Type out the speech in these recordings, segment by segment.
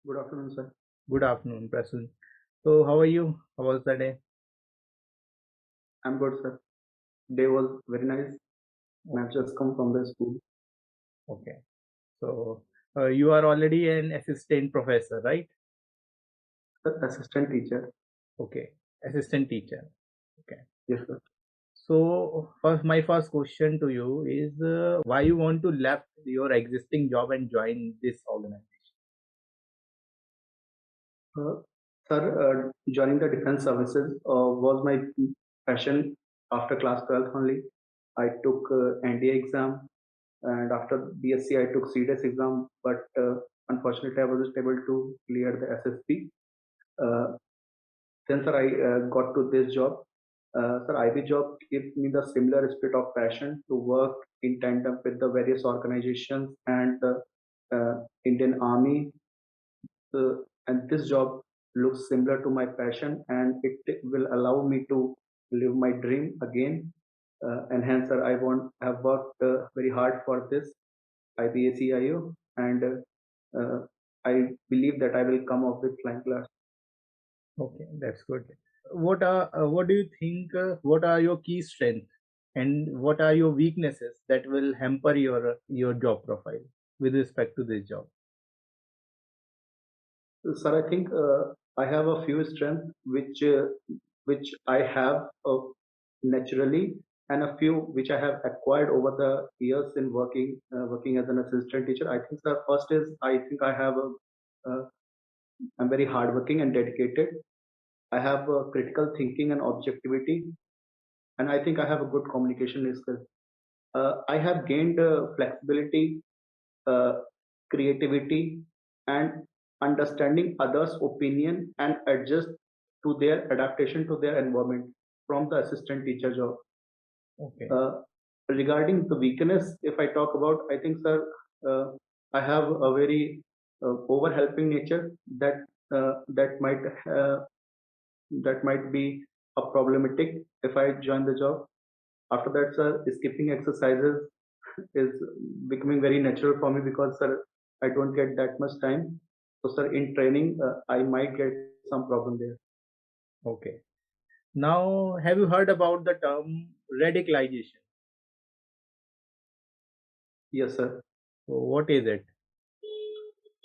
Good afternoon, sir. Good afternoon, Prasun. So, how are you? How was the day? I'm good, sir. Day was very nice. Oh, I've just come from the school. okay. So, you are already an assistant professor, right? Sir, assistant teacher. Okay, assistant teacher. Okay. Yes, sir. So, my first question to you is why you want to left your existing job and join this organization? Uh, Sir, joining the defense services was my passion after class 12 only. I took NDA exam, and after BSc I took CDS exam, but unfortunately I wasn't able to clear the SSP. Uh, Then, sir, I got to this job. Sir, IB job gives me the similar spirit of passion to work in tandem with the various organizations and the Indian Army. And this job looks similar to my passion, and it will allow me to live my dream again. And hence, sir, have worked very hard for this IBACIO, and I believe that I will come up with flying colors. Okay, that's good. What do you think? What are your key strengths and what are your weaknesses that will hamper your job profile with respect to this job? Sir, I think I have a few strengths which I have naturally, and a few which I have acquired over the years in working as an assistant teacher. I think the first is I think I have I'm very hardworking and dedicated. I have critical thinking and objectivity, and I think I have a good communication skill. I have gained flexibility, uh, creativity, and understanding others' opinion and adjust to their adaptation to their environment from the assistant teacher job. Okay. Uh, Regarding the weakness, if I talk about, I think, sir, I have a very over helping nature uh, that might uh, that might be a problematic if I join the job. After that, sir, skipping exercises is becoming very natural for me because, sir, I don't get that much time. So, sir, in training, I might get some problem there. Okay. Now, have you heard about the term radicalization? Yes, sir. So what is it?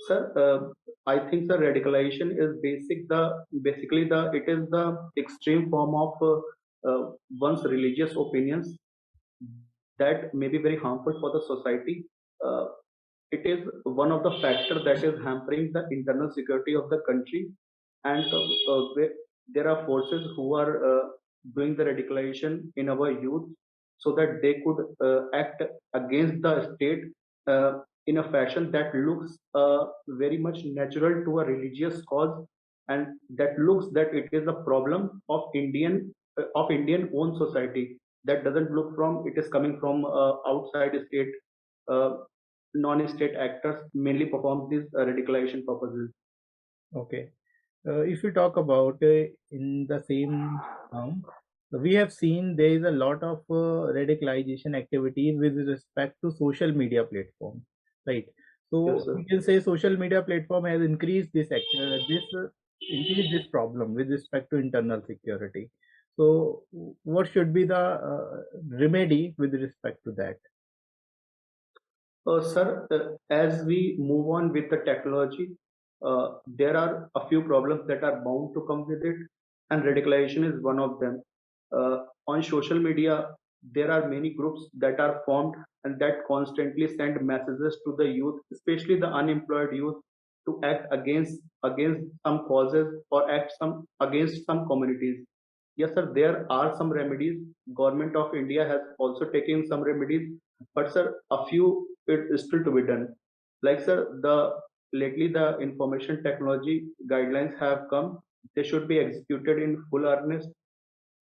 Sir, I think the radicalization is basically the it is the extreme form of one's religious opinions that may be very harmful for the society. Uh, it is one of the factors that is hampering the internal security of the country, and there are forces who are doing the radicalization in our youth so that they could act against the state in a fashion that looks very much natural to a religious cause, and that looks that it is a problem of Indian own society, that doesn't look from it is coming from outside state. uh, Non-state actors mainly perform these radicalization purposes. Okay. If you talk about in the same term, we have seen there is a lot of radicalization activities with respect to social media platform, right? Yes, So sir. we can say social media platform has increased increased this problem with respect to internal security. So what should be the remedy with respect to that? Sir, as we move on with the technology, there are a few problems that are bound to come with it, and radicalization is one of them. On social media, there are many groups that are formed and that constantly send messages to the youth, especially the unemployed youth, to act against some causes or act some against some communities. Yes, sir, there are some remedies. Government of India has also taken some remedies, but sir, a few it is still to be done. Like, sir, the lately the information technology guidelines have come. They should be executed in full earnest.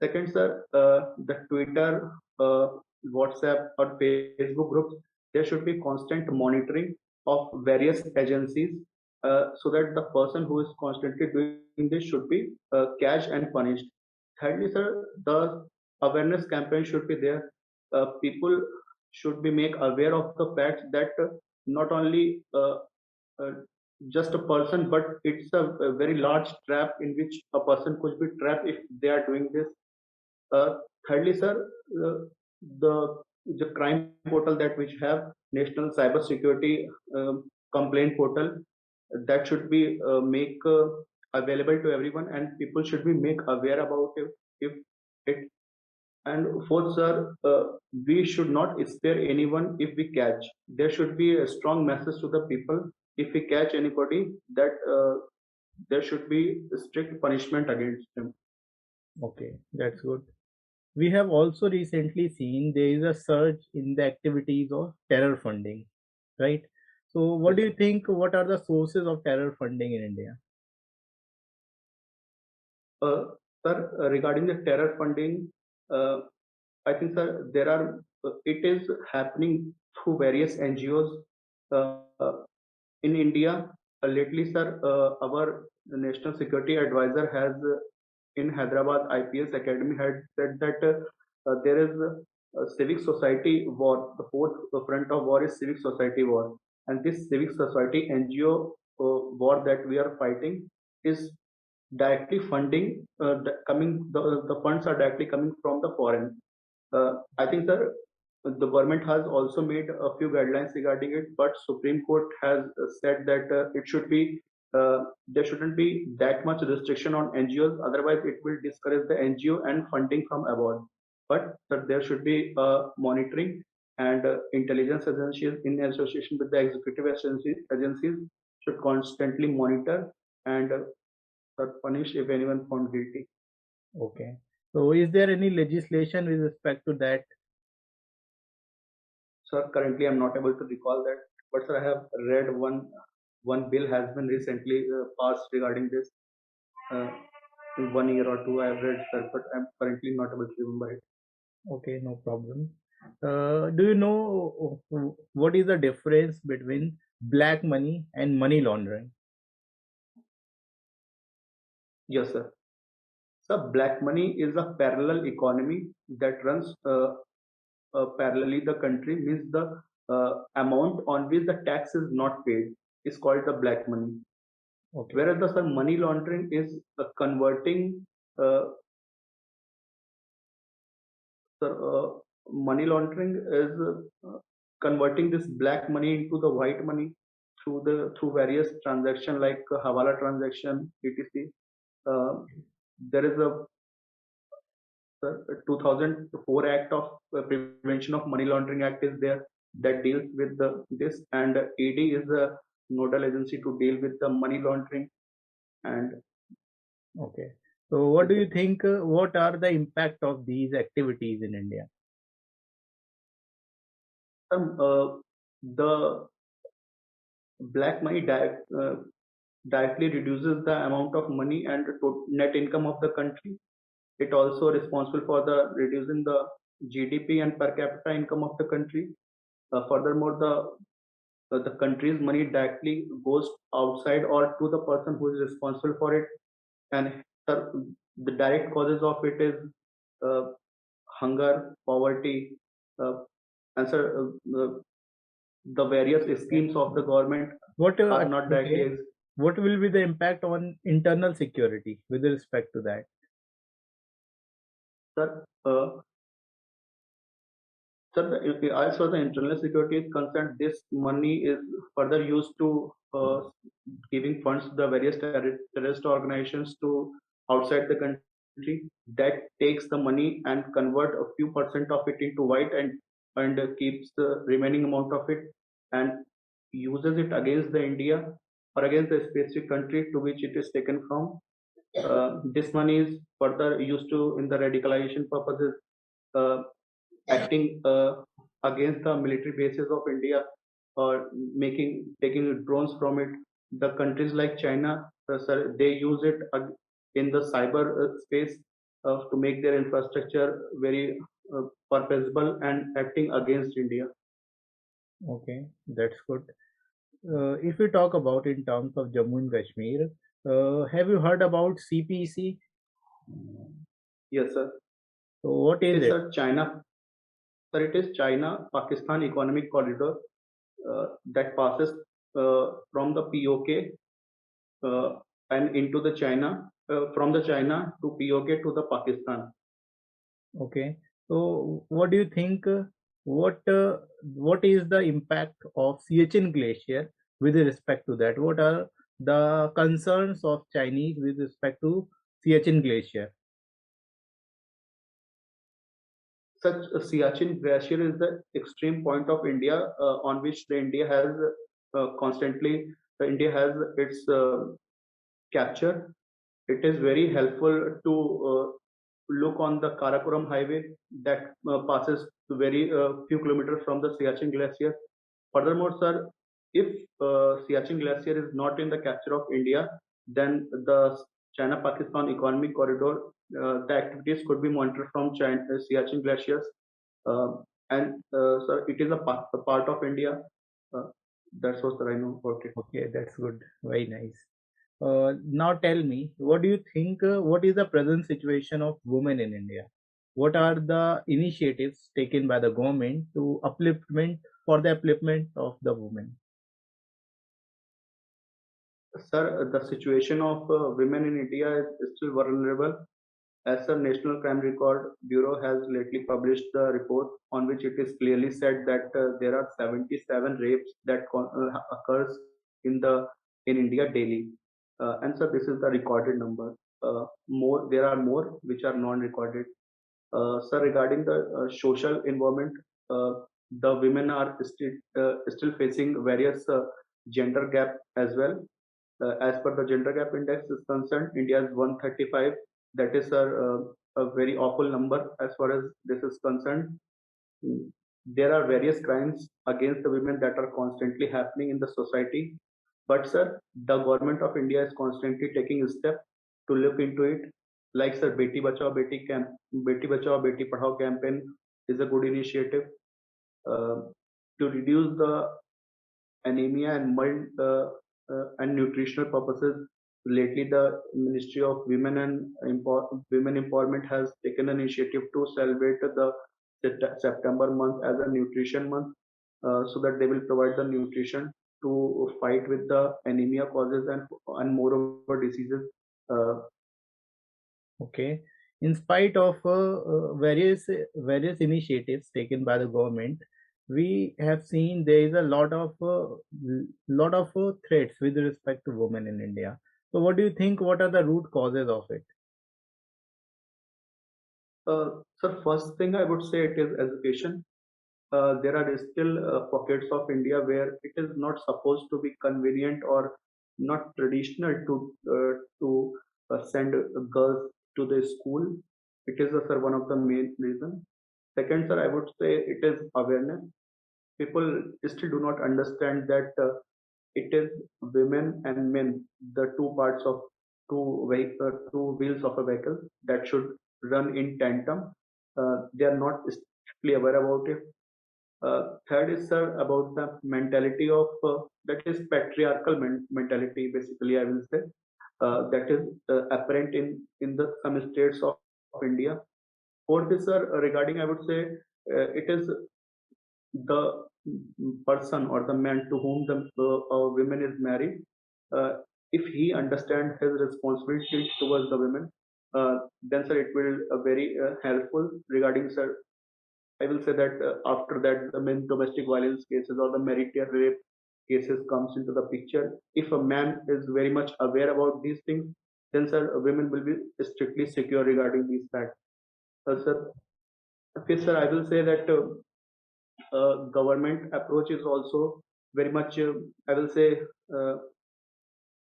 Second, sir, the Twitter, WhatsApp, or Facebook groups, there should be constant monitoring of various agencies so that the person who is constantly doing this should be catched and punished. Thirdly, sir, the awareness campaign should be there. People should be made aware of the fact that not only just a person, but it's a very large trap in which a person could be trapped if they are doing this. Thirdly, sir, uh, the the crime portal that which have National Cyber Security Complaint Portal, that should be make available to everyone, and people should be make aware about it. If it and fourth, sir, we should not spare anyone if we catch. There should be a strong message to the people. If we catch anybody, that there should be strict punishment against them. Okay, that's good. We have also recently seen there is a surge in the activities of terror funding, right? So, what Yes, do you think? What are the sources of terror funding in India? uh, sir, regarding the terror funding, uh, I think, sir, there are it is happening through various NGOs in India. Lately, sir, our National Security Advisor has in Hyderabad IPS Academy had said that there is a civic society war. The fourth front of war is civic society war, and this civic society NGO war that we are fighting is directly funding the funds are directly coming from the foreign. I think, sir, the government has also made a few guidelines regarding it, but Supreme Court has said that it should be there shouldn't be that much restriction on NGOs. Otherwise, it will discourage the NGO and funding from abroad. But sir, there should be monitoring, and intelligence agencies in association with the executive agencies should constantly monitor and punish if anyone found guilty. Okay. So, is there any legislation with respect to that? Sir, currently I'm not able to recall that, but sir, I have read one bill has been recently passed regarding this. Uh, in 1 year or two, I have read, sir, but I'm currently not able to remember it. Okay, no problem. Do you know what is the difference between black money and money laundering? Yes, sir. So black money is a parallel economy that runs parallelly the country, means the amount on which the tax is not paid is called the black money. Okay, Whereas the sir, money laundering is converting uh, sir, money laundering is converting this black money into the white money through various transaction like Hawala transaction, etc. Uh, there is a 2004 Act of Prevention of Money Laundering Act is there that deals with this, and ED is a nodal agency to deal with the money laundering. And okay. So, what yes, do sir. you think? What are the impact of these activities in India? The black money directly reduces the amount of money and the net income of the country. It also responsible for the reducing the GDP and per capita income of the country. Furthermore, the country's money directly goes outside or to the person who is responsible for it, and the direct causes of it is uh, hunger, poverty, uh, and sir, the various schemes of the government What are not directly okay? What will be the impact on internal security with respect to that? sir. Sir, as far as the internal security is concerned, this money is further used to giving funds to the various terrorist organizations to outside the country. That takes the money and convert a few percent of it into white, and keeps the remaining amount of it and uses it against the India or against the specific country to which it is taken from. This money is further used to in the radicalization purposes, uh, acting against the military bases of India, or taking drones from it. The countries like China, sir, they use it in the cyber space to make their infrastructure very purposeful and acting against India. Okay, that's good. If we talk about in terms of Jammu and Kashmir, have you heard about CPEC? Yes, sir. So, what It is is it? a China, sir. It is China Pakistan Economic Corridor that passes from the POK and into the China, from the China to POK to the Pakistan. Okay. So what do you think? What is the impact of Siachen Glacier with respect to that? What are the concerns of Chinese with respect to Siachen Glacier? Such a Siachen Glacier is the extreme point of India on which the India has constantly India has its capture. It is very helpful to look on the Karakoram highway that passes very few kilometers from the Siachen Glacier. Furthermore, sir, if Siachen Glacier is not in the capture of India, then the China-Pakistan economic corridor, the activities could be monitored from China, Siachen Glaciers. Sir, it is a part of India. Uh, that's what, sir, I know about it. Okay, that's good. Very nice. Now tell me, what do you think? What is the present situation of women in India? What are the initiatives taken by the government to upliftment for the upliftment of the women? Sir, the situation of women in India is still vulnerable. As the National Crime Record Bureau has lately published the report on which it is clearly said that there are 77 rapes that occurs in India daily. And so this is the recorded number. There are more which are non-recorded. Sir, regarding the social environment, the women are still facing various gender gap as well. As per the gender gap index is concerned, India is 135. That is a very awful number as far as this is concerned. Mm. There are various crimes against the women that are constantly happening in the society. But sir, the government of India is constantly taking a step to look into it. Like sir, Beti Bachao Beti Padhao campaign is a good initiative uh, to reduce the anemia and nutritional purposes. Lately, the Ministry of Women Empowerment has taken an initiative to celebrate the September month as a nutrition month, so that they will provide the nutrition to fight with the anemia causes and moreover diseases. Uh, Okay. In spite of various initiatives taken by the government, we have seen there is a lot of threats with respect to women in India. So, what do you think? What are the root causes of it? so first thing I would say it is education. There are still pockets of India where it is not supposed to be convenient or not traditional to send girls to the school. It is sir, one of the main reasons. Second, sir, I would say it is awareness. People still do not understand that it is women and men, the two parts of two wheels of a vehicle that should run in tandem. They are not strictly aware about it. Third is sir about the mentality of that is patriarchal mentality. Basically, I will say that is apparent in the some states of India. Fourth is sir regarding I would say it is the person or the man to whom the woman is married. Uh, if he understands his responsibility towards the women, then sir it will very helpful regarding sir I will say that after that, the main domestic violence cases or the marital rape cases comes into the picture. If a man is very much aware about these things, then sir, women will be strictly secure regarding these facts. Sir, okay, sir, I will say that government approach is also very much, I will say, uh,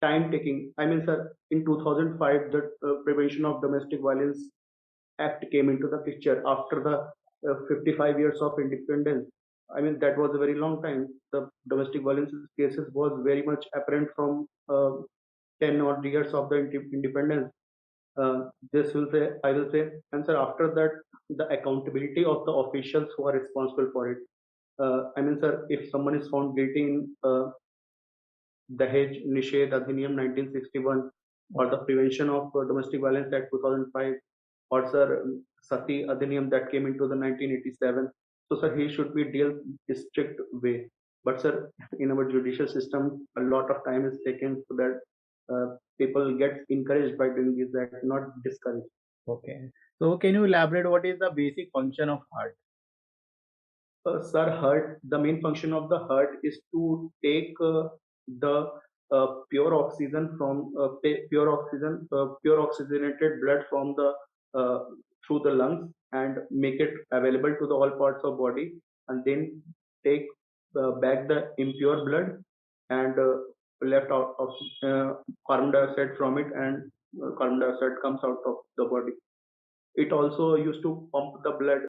time taking. I mean, sir, in 2005, the Prevention of Domestic Violence Act came into the picture after the 55 years of independence. I mean, that was a very long time. The domestic violence cases was very much apparent from 10 odd years of the independence. This will say, I will say, and sir, after that, the accountability of the officials who are responsible for it. I mean, sir, if someone is found guilty in Dahej Nishedh Adhiniyam 1961 or the Prevention of Domestic Violence Act 2005 or sir Sati Adhiniyam that came into the 1987. So sir, he should be dealt strict way. But sir, in our judicial system, a lot of time is taken so that people get encouraged by doing this act, not discouraged. Okay. So can you elaborate what is the basic function of heart? Sir, heart, the main function of the heart is to take the pure oxygen from pure oxygenated blood from the uh, through the lungs and make it available to the all parts of body, and then take back the impure blood and left out of carbon dioxide from it, and carbon dioxide comes out of the body. It also used to pump the blood